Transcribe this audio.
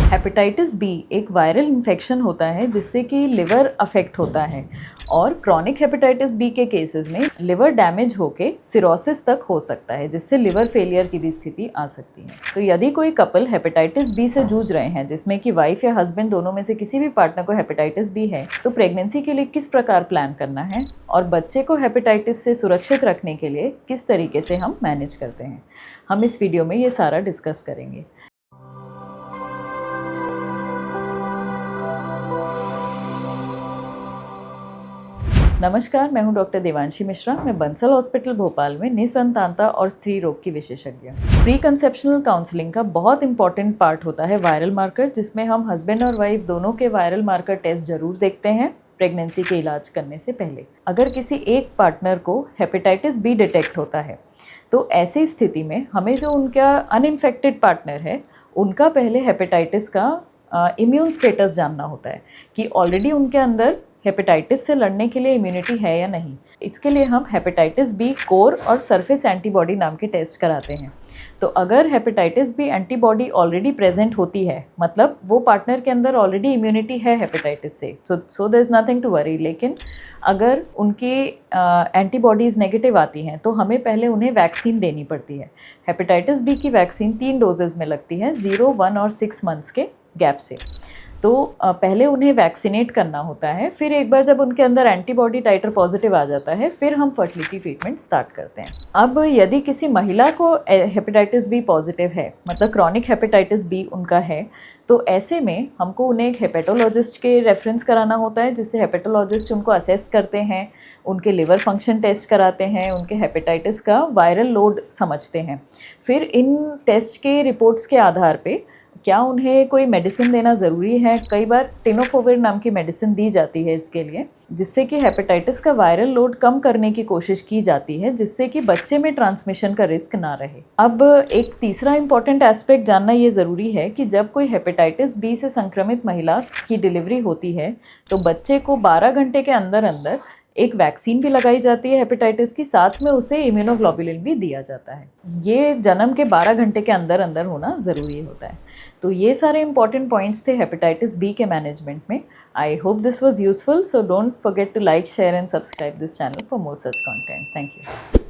Hepatitis B एक viral infection होता है जिससे कि लिवर अफेक्ट होता है और क्रॉनिक हेपेटाइटिस बी के केसेस में लिवर डैमेज होके सिरोसिस तक हो सकता है, जिससे लिवर फेलियर की भी स्थिति आ सकती है। तो यदि कोई कपल हेपेटाइटिस बी से जूझ रहे हैं जिसमें कि वाइफ या हस्बैंड दोनों में से किसी भी पार्टनर को हेपेटाइटिस बी है, तो प्रेगनेंसी के लिए किस प्रकार प्लान करना है और बच्चे को हेपेटाइटिस से सुरक्षित रखने के लिए किस तरीके से हम मैनेज करते हैं, हम इस वीडियो में ये सारा डिस्कस करेंगे। नमस्कार, मैं हूं डॉक्टर देवांशी मिश्रा। मैं बंसल हॉस्पिटल भोपाल में निसंतानता और स्त्री रोग की विशेषज्ञ। प्री कंसेप्शनल काउंसलिंग का बहुत इंपॉर्टेंट पार्ट होता है वायरल मार्कर, जिसमें हम हस्बैंड और वाइफ दोनों के वायरल मार्कर टेस्ट जरूर देखते हैं प्रेगनेंसी के इलाज करने से पहले। अगर किसी एक पार्टनर को हेपेटाइटिस बी डिटेक्ट होता है तो ऐसी स्थिति में हमें जो उनका अनइन्फेक्टेड पार्टनर है उनका पहले हेपेटाइटिस का इम्यून स्टेटस जानना होता है कि ऑलरेडी उनके अंदर हेपेटाइटिस से लड़ने के लिए इम्यूनिटी है या नहीं। इसके लिए हम हेपेटाइटिस बी कोर और सरफेस एंटीबॉडी नाम के टेस्ट कराते हैं। तो अगर hepatitis B antibody already present होती है, मतलब वो पार्टनर के अंदर ऑलरेडी इम्यूनिटी है हेपेटाइटिस से, so there is nothing to worry. लेकिन अगर उनकी एंटीबॉडीज़ नेगेटिव आती हैं तो हमें पहले उन्हें वैक्सीन देनी पड़ती है। हेपेटाइटिस बी की वैक्सीन 3 डोजेज़ में लगती है, 0, 1 और 6 मंथ्स के गैप से। तो पहले उन्हें वैक्सीनेट करना होता है, फिर एक बार जब उनके अंदर एंटीबॉडी टाइटर पॉजिटिव आ जाता है फिर हम फर्टिलिटी ट्रीटमेंट स्टार्ट करते हैं। अब यदि किसी महिला को हेपेटाइटिस बी पॉजिटिव है, मतलब क्रॉनिक हेपेटाइटिस बी उनका है, तो ऐसे में हमको उन्हें एक हेपेटोलॉजिस्ट के रेफरेंस कराना होता है, जिससे हेपेटोलॉजिस्ट उनको असेस करते हैं, उनके लिवर फंक्शन टेस्ट कराते हैं, उनके हेपेटाइटिस का वायरल लोड समझते हैं। फिर इन टेस्ट के रिपोर्ट्स के आधार पे क्या उन्हें कोई मेडिसिन देना ज़रूरी है। कई बार टेनोफोविर नाम की मेडिसिन दी जाती है इसके लिए, जिससे कि हेपेटाइटिस का वायरल लोड कम करने की कोशिश की जाती है, जिससे कि बच्चे में ट्रांसमिशन का रिस्क ना रहे। अब एक तीसरा इंपॉर्टेंट एस्पेक्ट जानना ये ज़रूरी है कि जब कोई हेपेटाइटिस बी से संक्रमित महिला की डिलीवरी होती है तो बच्चे को 12 घंटे के अंदर अंदर एक वैक्सीन भी लगाई जाती है हेपेटाइटिस की, साथ में उसे इम्यूनोग्लोबुलिन भी दिया जाता है। ये जन्म के 12 घंटे के अंदर अंदर होना ज़रूरी होता है। तो ये सारे इंपॉर्टेंट पॉइंट्स थे हेपेटाइटिस बी के मैनेजमेंट में। I hope this was useful, so don't forget to like, share and subscribe this channel for more such content. Thank you.